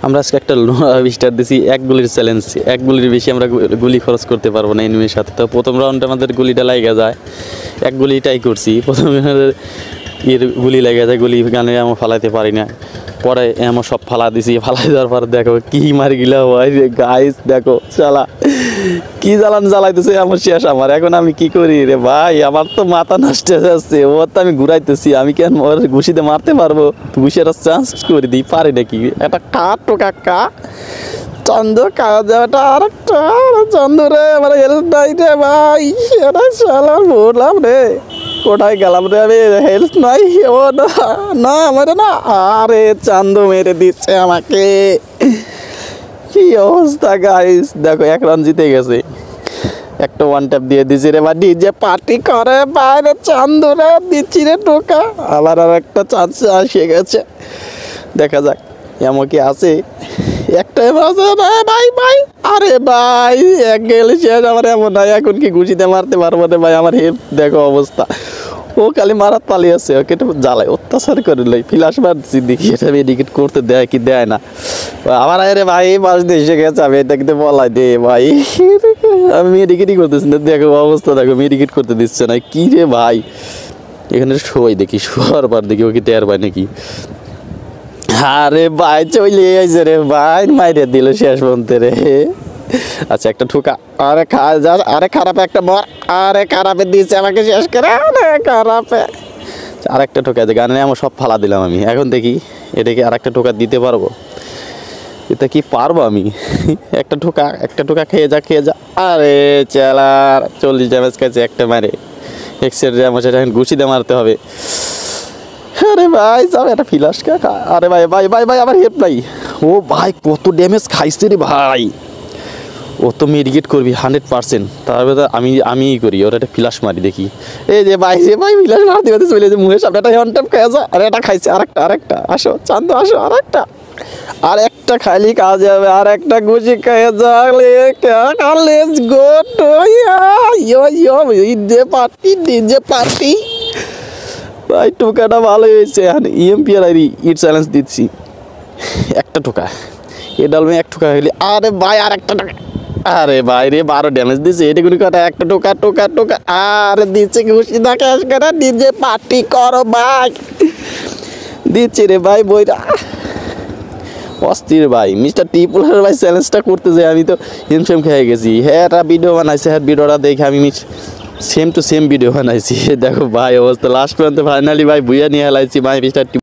আমরা আজকে একটা স্টার দিছি এক গুলির চ্যালেঞ্জ। এক গুলির বেশি আমরা গুলি খরচ করতে পারবো না এনিমির সাথে। তো প্রথম রাউন্ডে আমাদের গুলিটা লাগা যায়, এক গুলিটাই করছি। প্রথমে গুলি লেগে যায়, গুলি গানে আমি ফালাইতে পারি না। পরে এমন সব ফালা দিছি, ফালাই দেওয়ার পর দেখো কি মারি গিলা হয় রে গাইস, দেখো চালা কি জ্বালান জ্বালাইতেছে আমার শেষ। আমার এখন আমি কি করি রে ভাই, আমার তো মাথা নষ্ট হয়ে যাচ্ছে। ওর তো আমি ঘুরাইতেছি, আমি কেন ওর ঘুষিতে মারতে পারবো? ঘুষির চান্স করে দিই, পারি নাকি? একটা কাটো কাকা চন্দ্র কাজ যাওয়াটা আর একটা চন্দ্র রে, আমার হেল্প নাই রে ভাই। এটা শালা বললাম রে, কোথায় গেলাম রে আমি? হেল্প নাই, ও না আমার না। আরে চান্দু মেরে দিচ্ছে আমাকে, কি অবস্থা গাইস। দেখো এক রান জিতে গেছে, একটা ওয়ান ট্যাপ দিয়ে দিছি রে। বা ডিজে পার্টি করে বাইরে চান্দু রে, দিচ্ছি রে টোকা। আবার আর একটা চান্স এসে গেছে, দেখা যাক এমন কি আছে। একটাই আছে না ভাই ভাই, আরে ভাই এক গেলে শেষ। আমার এমন নাই, এখন কি ঘুষিতে মারতে পারবো না ভাই। আমার হেল্প দেখো অবস্থা, ও খালি মারাত পালিয়ে আছে। ওকে একটু জ্বালায় অত্যাচার করে লাই, ফ্লাশ মারছি দেখি এটা মেডিকেট করতে দেয় কি দেয় না। আমার আরে ভাই পাশ দিয়ে এসে গেছে, আমি এটা কিন্তু বলাই দে ভাই। আমি মেডিকেটই করতেছি না, দেখো অবস্থা দেখো, মেডিকেট করতে দিচ্ছে না। কি রে ভাই, এখানে শোয় দেখি, শোয়ার পর দেখি ও কি টের পায় নাকি। আরে ভাই চলে আইছে রে ভাই, মাইরে দিল শেষ পর্যন্ত রে। আচ্ছা একটা ঠুকা, আরে খা যা, আরে খারাপে একটা মর, আরে খারাপে দিয়েছে আমাকে শেষ করে, আরে খারাপে। আরেকটা ঠোকা আছে গানে, আমার সব ফালা দিলাম আমি। এখন দেখি এটাকে আরেকটা ঠোকা দিতে পারবো, এটা কি পারবো আমি? একটা ঠোকা খেয়ে যা খেয়ে যা। আরে চালার 40 ড্যামেজ খাইছে একটা মারে, এক্সের ড্যামেজ এখন ঘুষিতে মারতে হবে। আরে ভাই যাও একটা ফিলাস কাকা। আরে ভাই ভাই ভাই ভাই আমার হেল্প নাই। ও ভাই কত ড্যামেজ খাইছে রে ভাই। ও তো মেডিকেট করবি 100%। তারপরে আমি করি, ওর একটা ফিলাস মারি দেখি। এই যে ভাই ফিলাস মারতে মারতে চলে যে মুহের সামনে একটা হ্যান্ড ট্যাপ খেয়ে যা। আরে এটা খাইছে, আরেকটা আসো চান্দু আসো, আরেকটা আর একটা খাইলি কাজ যাবে। আর একটা গুছি খেয়ে যা, let's go to DJ party. ভাই টোকাটা ভালো হয়েছে। ইএমপি আর ইট চ্যালেঞ্জ দিচ্ছি, একটা টোকা এ ডালমে এক টোকা হইলে। আরে ভাই আর একটা টোকা, আরে ভাই রে 12 ড্যামেজ দিচ্ছে। এটা কোনো কথা? একটা টোকা টোকা টোকা আর দিচ্ছে খুশি না ক্যাশ করে ডিজে পার্টি করো ভাই, দিচ্ছে রে ভাই বইরা অস্থির ভাই। মিস্টার টিপুলার ভাই চ্যালেঞ্জটা করতে যাই আমি তো হিমশেম খেয়ে গেছি। হ্যাঁ একটা ভিডিও বানাইছে, হ্যাঁ ভিডিওটা দেখে আমি সেম টু সেম ভিডিও বানাইছি। দেখো ভাই অবস্থা, লাস্ট পর্যন্ত ফাইনালি ভাই বুইয়া নিয়ে হেলাইছি ভাই মিস্টার